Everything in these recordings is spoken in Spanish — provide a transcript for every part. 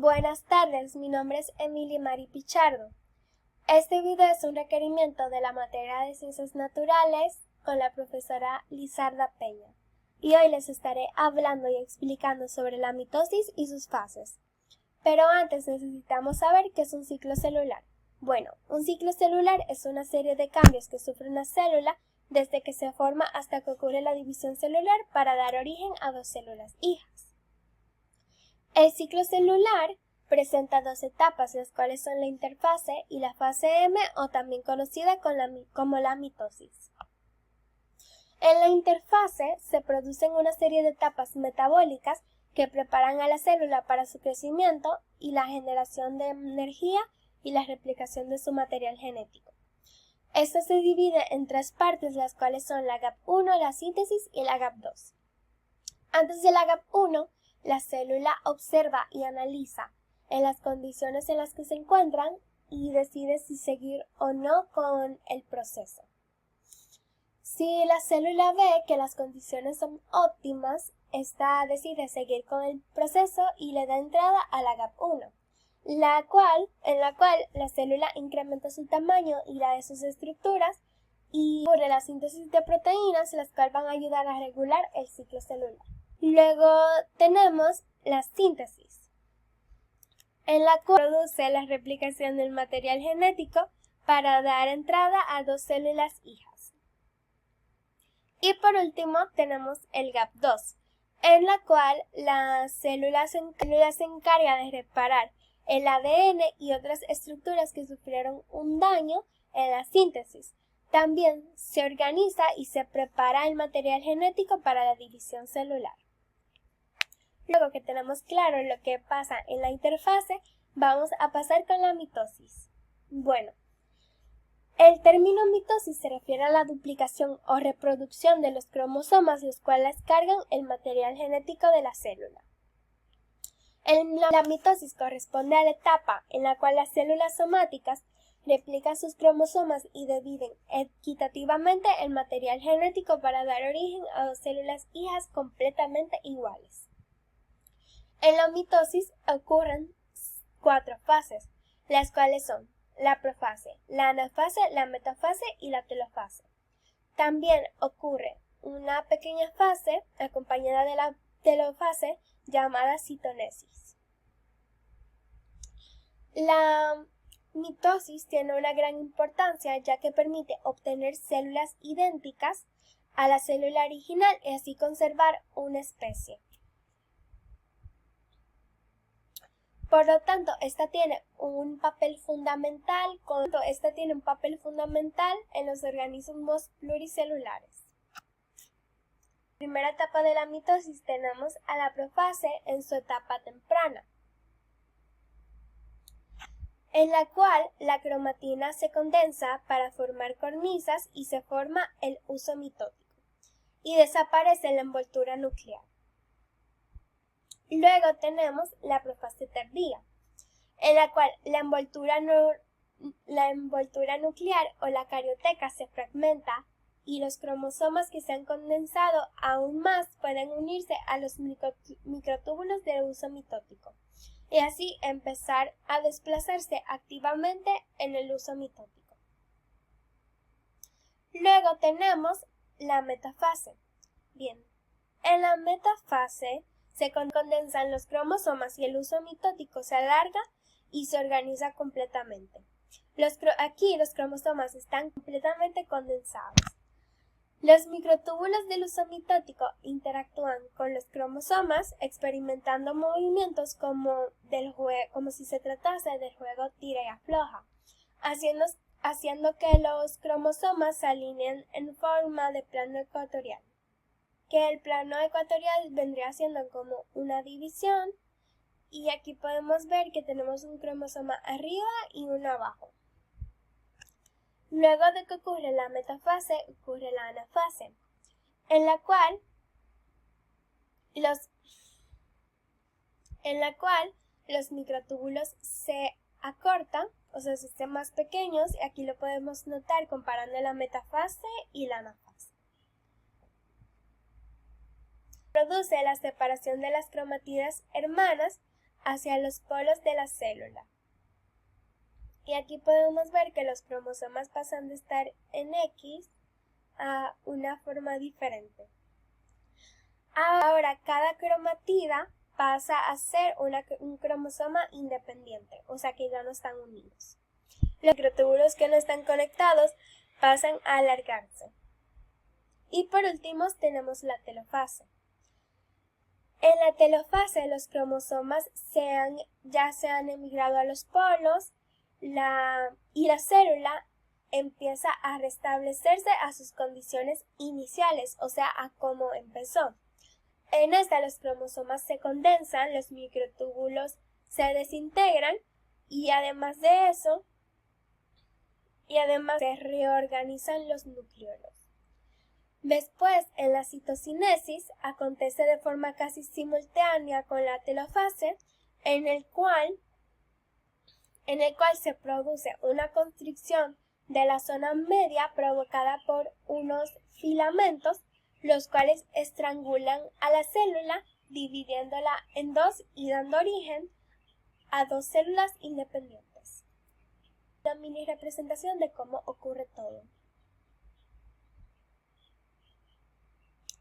Buenas tardes, mi nombre es Emily Mari Pichardo. Este video es un requerimiento de la materia de Ciencias Naturales con la profesora Lizarda Peña. Y hoy les estaré hablando y explicando sobre la mitosis y sus fases. Pero antes necesitamos saber qué es un ciclo celular. Bueno, un ciclo celular es una serie de cambios que sufre una célula desde que se forma hasta que ocurre la división celular para dar origen a dos células hijas. El ciclo celular presenta dos etapas, las cuales son la interfase y la fase M, o también conocida como la mitosis. En la interfase se producen una serie de etapas metabólicas que preparan a la célula para su crecimiento y la generación de energía y la replicación de su material genético. Esto se divide en tres partes, las cuales son la GAP1, la síntesis y la GAP2. Antes de la GAP1, la célula observa y analiza en las condiciones en las que se encuentran y decide si seguir o no con el proceso. Si la célula ve que las condiciones son óptimas, esta decide seguir con el proceso y le da entrada a la GAP1, en la cual la célula incrementa su tamaño y la de sus estructuras y ocurre la síntesis de proteínas, las cuales van a ayudar a regular el ciclo celular. Luego tenemos la síntesis, en la cual produce la replicación del material genético para dar entrada a dos células hijas. Y por último tenemos el GAP2, en la cual la célula se encarga de reparar el ADN y otras estructuras que sufrieron un daño en la síntesis. También se organiza y se prepara el material genético para la división celular. Luego que tenemos claro lo que pasa en la interfase, vamos a pasar con la mitosis. Bueno, el término mitosis se refiere a la duplicación o reproducción de los cromosomas, los cuales cargan el material genético de la célula. La mitosis corresponde a la etapa en la cual las células somáticas replican sus cromosomas y dividen equitativamente el material genético para dar origen a dos células hijas completamente iguales. En la mitosis ocurren cuatro fases, las cuales son la profase, la anafase, la metafase y la telofase. También ocurre una pequeña fase acompañada de la telofase llamada citonesis. La mitosis tiene una gran importancia ya que permite obtener células idénticas a la célula original y así conservar una especie. Por lo tanto, esta tiene un papel fundamental en los organismos pluricelulares. En la primera etapa de la mitosis tenemos a la profase en su etapa temprana, en la cual la cromatina se condensa para formar cornisas y se forma el huso mitótico y desaparece la envoltura nuclear. Luego tenemos la profase tardía, en la cual la envoltura nuclear o la carioteca se fragmenta y los cromosomas que se han condensado aún más pueden unirse a los microtúbulos del huso mitótico y así empezar a desplazarse activamente en el huso mitótico. Luego tenemos la metafase. Bien, en la metafase se condensan los cromosomas y el huso mitótico se alarga y se organiza completamente. Aquí los cromosomas están completamente condensados. Los microtúbulos del huso mitótico interactúan con los cromosomas experimentando movimientos como si se tratase del juego tira y afloja, haciendo que los cromosomas se alineen en forma de plano ecuatorial. Que el plano ecuatorial vendría siendo como una división y aquí podemos ver que tenemos un cromosoma arriba y uno abajo. Luego de que ocurre la metafase, ocurre la anafase, en la cual los microtúbulos se acortan, o sea, se hacen más pequeños, y aquí lo podemos notar comparando la metafase y la anafase. Produce la separación de las cromatidas hermanas hacia los polos de la célula. Y aquí podemos ver que los cromosomas pasan de estar en X a una forma diferente. Ahora cada cromatida pasa a ser un cromosoma independiente, o sea que ya no están unidos. Los microtúbulos que no están conectados pasan a alargarse. Y por último tenemos la telofase. En la telofase los cromosomas ya se han emigrado a los polos y la célula empieza a restablecerse a sus condiciones iniciales, o sea, a cómo empezó. En esta los cromosomas se condensan, los microtúbulos se desintegran y además de eso, se reorganizan los nucleolos. Después, en la citocinesis, acontece de forma casi simultánea con la telofase, en el cual se produce una constricción de la zona media provocada por unos filamentos, los cuales estrangulan a la célula, dividiéndola en dos y dando origen a dos células independientes. Una mini representación de cómo ocurre todo.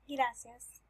Gracias.